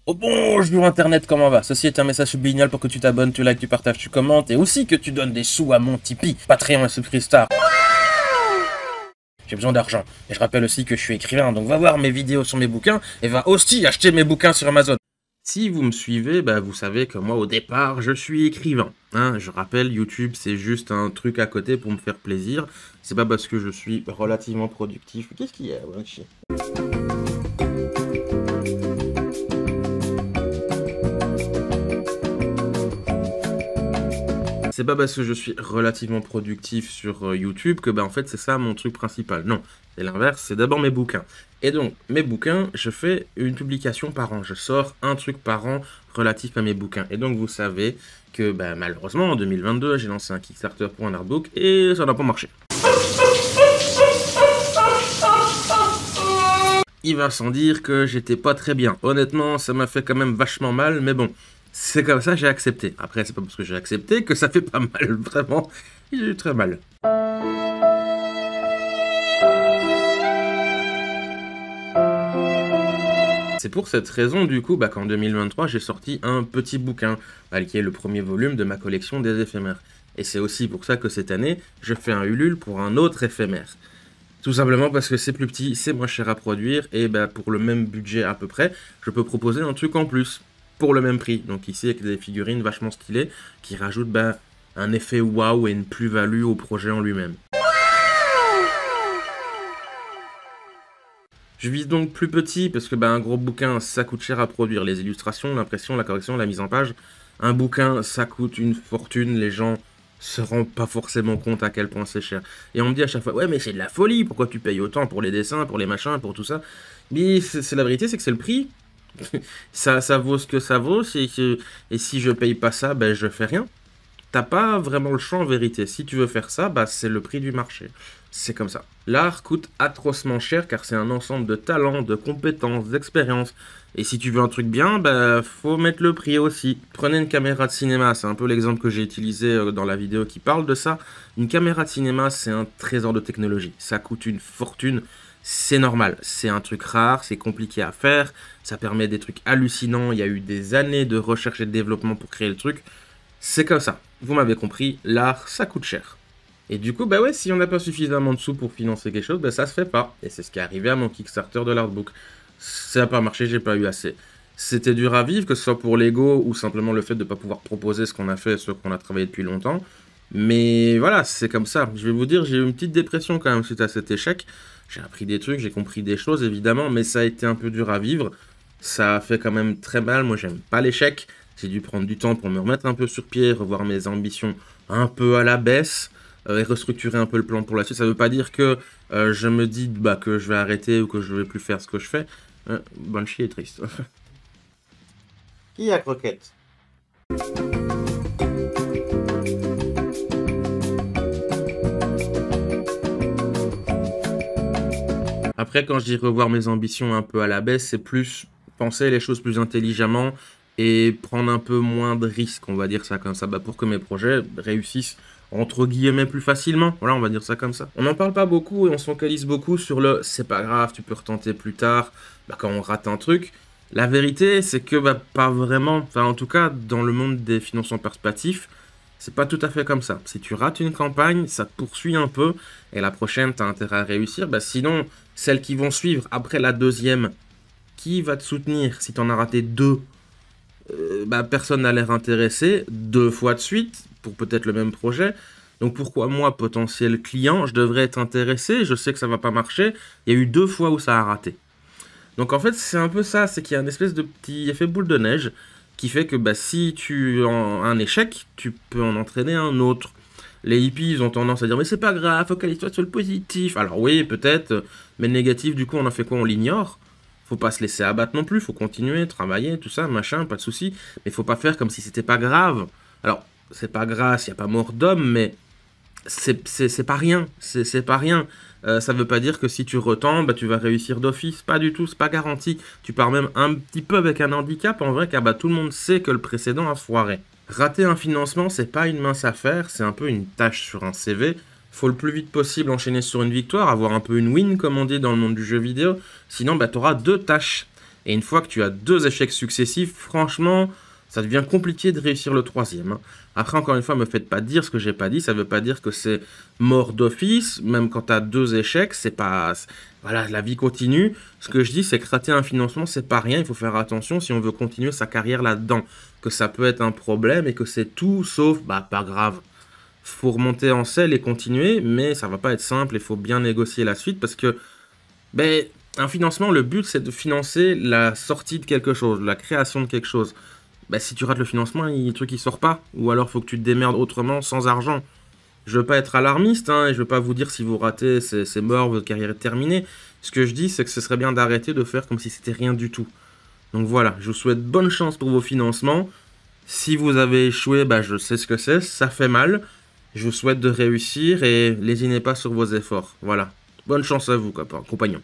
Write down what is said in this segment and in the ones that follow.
Oh bonjour internet, comment va? Ceci est un message subliminal pour que tu t'abonnes, tu likes, tu partages, tu commentes et aussi que tu donnes des sous à mon Tipeee, Patreon et Subscription. J'ai besoin d'argent. Et je rappelle aussi que je suis écrivain, donc va voir mes vidéos sur mes bouquins et va aussi acheter mes bouquins sur Amazon. Si vous me suivez, vous savez que moi au départ je suis écrivain. Hein, je rappelle, YouTube c'est juste un truc à côté pour me faire plaisir. C'est pas parce que je suis relativement productif. Qu'est-ce qu'il y a, Wanchi? C'est pas parce que je suis relativement productif sur YouTube que en fait c'est ça mon truc principal. Non, c'est l'inverse, c'est d'abord mes bouquins. Et donc, mes bouquins, je fais une publication par an. Je sors un truc par an relatif à mes bouquins. Et donc vous savez que malheureusement en 2022, j'ai lancé un Kickstarter pour un artbook et ça n'a pas marché. Il va sans dire que j'étais pas très bien. Honnêtement, ça m'a fait quand même vachement mal, mais bon, c'est comme ça, j'ai accepté. Après, c'est pas parce que j'ai accepté que ça fait pas mal. Vraiment, j'ai eu très mal. C'est pour cette raison, du coup, qu'en 2023, j'ai sorti un petit bouquin, qui est le premier volume de ma collection des éphémères. Et c'est aussi pour ça que cette année, je fais un Ulule pour un autre éphémère. Tout simplement parce que c'est plus petit, c'est moins cher à produire, et pour le même budget à peu près, je peux proposer un truc en plus, pour le même prix. Donc ici, avec des figurines vachement stylées, qui rajoutent un effet waouh et une plus-value au projet en lui-même. Je vise donc plus petit, parce que un gros bouquin, ça coûte cher à produire. Les illustrations, l'impression, la correction, la mise en page. Un bouquin, ça coûte une fortune, les gens se rendent pas forcément compte à quel point c'est cher. Et on me dit à chaque fois, ouais mais c'est de la folie, pourquoi tu payes autant pour les dessins, pour les machins, pour tout ça? Mais c'est la vérité, c'est que c'est le prix. ça vaut ce que ça vaut, et si je paye pas ça, je fais rien. T'as pas vraiment le choix en vérité. Si tu veux faire ça, c'est le prix du marché. C'est comme ça. L'art coûte atrocement cher car c'est un ensemble de talents, de compétences, d'expériences. Et si tu veux un truc bien, faut mettre le prix aussi. Prenez une caméra de cinéma, c'est un peu l'exemple que j'ai utilisé dans la vidéo qui parle de ça. Une caméra de cinéma, c'est un trésor de technologie. Ça coûte une fortune. C'est normal, c'est un truc rare, c'est compliqué à faire, ça permet des trucs hallucinants, il y a eu des années de recherche et de développement pour créer le truc. C'est comme ça, vous m'avez compris, l'art, ça coûte cher. Et du coup, ouais, si on n'a pas suffisamment de sous pour financer quelque chose, ça se fait pas. Et c'est ce qui est arrivé à mon Kickstarter de l'artbook. Ça n'a pas marché, j'ai pas eu assez. C'était dur à vivre, que ce soit pour l'ego ou simplement le fait de ne pas pouvoir proposer ce qu'on a fait, ce qu'on a travaillé depuis longtemps. Mais voilà, c'est comme ça. Je vais vous dire, j'ai eu une petite dépression quand même suite à cet échec. J'ai appris des trucs, j'ai compris des choses évidemment, mais ça a été un peu dur à vivre. Ça a fait quand même très mal, moi j'aime pas l'échec. J'ai dû prendre du temps pour me remettre un peu sur pied, revoir mes ambitions un peu à la baisse et restructurer un peu le plan pour la suite. Ça ne veut pas dire que je me dis que je vais arrêter ou que je ne vais plus faire ce que je fais. Banshee est triste. Qui a Croquette? Après, quand je dis revoir mes ambitions un peu à la baisse, c'est plus penser les choses plus intelligemment et prendre un peu moins de risques, on va dire ça comme ça, pour que mes projets réussissent entre guillemets plus facilement. Voilà, on va dire ça comme ça. On n'en parle pas beaucoup et on se focalise beaucoup sur le c'est pas grave, tu peux retenter plus tard, quand on rate un truc. La vérité, c'est que pas vraiment. Enfin, en tout cas, dans le monde des financements participatifs, c'est pas tout à fait comme ça. Si tu rates une campagne, ça te poursuit un peu et la prochaine, tu as intérêt à réussir. Sinon, celles qui vont suivre après la deuxième, qui va te soutenir si tu en as raté deux? Personne n'a l'air intéressé 2 fois de suite pour peut-être le même projet. Donc pourquoi moi, potentiel client, je devrais être intéressé? Je sais que ça va pas marcher. Il y a eu 2 fois où ça a raté. Donc en fait, c'est un peu ça, c'est qu'il y a une espèce de petit effet boule de neige qui fait que si tu as un échec, tu peux en entraîner un autre. Les hippies, ils ont tendance à dire mais c'est pas grave, focalise-toi sur le positif. Alors oui, peut-être, mais le négatif, du coup, on en fait quoi? On l'ignore. Faut pas se laisser abattre non plus, faut continuer, travailler, tout ça, machin, pas de souci. Mais faut pas faire comme si c'était pas grave. Alors, c'est pas grave, il n'y a pas mort d'homme, mais c'est pas rien. C'est pas rien. Ça veut pas dire que si tu retends, tu vas réussir d'office. Pas du tout, c'est pas garanti. Tu pars même un petit peu avec un handicap, en vrai, car tout le monde sait que le précédent a foiré. Rater un financement, c'est pas une mince affaire, c'est un peu une tâche sur un CV. Faut le plus vite possible enchaîner sur une victoire, avoir un peu une win, comme on dit dans le monde du jeu vidéo. Sinon, t'auras 2 tâches. Et une fois que tu as 2 échecs successifs, franchement, ça devient compliqué de réussir le troisième. Après, encore une fois, me faites pas dire ce que j'ai pas dit. Ça veut pas dire que c'est mort d'office. Même quand tu as 2 échecs, c'est pas... Voilà, la vie continue. Ce que je dis, c'est que rater un financement, c'est pas rien. Il faut faire attention si on veut continuer sa carrière là-dedans. Que ça peut être un problème et que c'est tout sauf, bah, pas grave. Faut remonter en selle et continuer, mais ça va pas être simple. Il faut bien négocier la suite parce que, ben, un financement, le but, c'est de financer la sortie de quelque chose, la création de quelque chose. Bah, si tu rates le financement, le truc il sort pas. Ou alors faut que tu te démerdes autrement, sans argent. Je veux pas être alarmiste, hein, et je veux pas vous dire si vous ratez, c'est mort, votre carrière est terminée. Ce que je dis, c'est que ce serait bien d'arrêter de faire comme si c'était rien du tout. Donc voilà, je vous souhaite bonne chance pour vos financements. Si vous avez échoué, bah, je sais ce que c'est, ça fait mal. Je vous souhaite de réussir et lésinez pas sur vos efforts. Voilà. Bonne chance à vous, compagnon.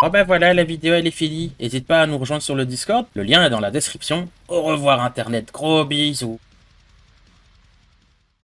Oh ben voilà, la vidéo elle est finie. N'hésite pas à nous rejoindre sur le Discord, le lien est dans la description. Au revoir Internet, gros bisous.